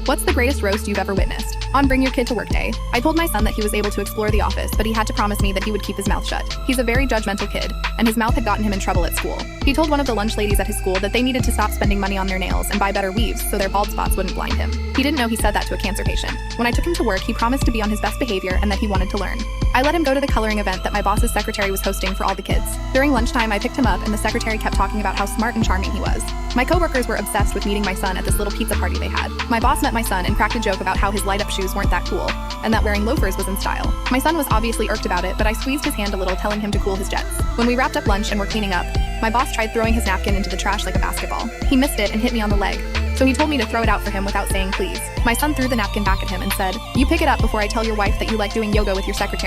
What's the greatest roast you've ever witnessed? On Bring Your Kid to Work Day, I told my son that he was able to explore the office, but he had to promise me that he would keep his mouth shut. He's a very judgmental kid, and his mouth had gotten him in trouble at school. He told one of the lunch ladies at his school that they needed to stop spending money on their nails and buy better weaves so their bald spots wouldn't blind him. He didn't know he said that to a cancer patient. When I took him to work, he promised to be on his best behavior and that he wanted to learn. I let him go to the coloring event that my boss's secretary was hosting for all the kids. During lunchtime, I picked him up and the secretary kept talking about how smart and charming he was. My coworkers were obsessed with meeting my son at this little pizza party they had. My boss met my son and cracked a joke about how his light-up shoes weren't that cool, and that wearing loafers was in style. My son was obviously irked about it, but I squeezed his hand a little, telling him to cool his jets. When we wrapped up lunch and were cleaning up, my boss tried throwing his napkin into the trash like a basketball. He missed it and hit me on the leg, so he told me to throw it out for him without saying please. My son threw the napkin back at him and said, "You pick it up before I tell your wife that you like doing yoga with your secretary."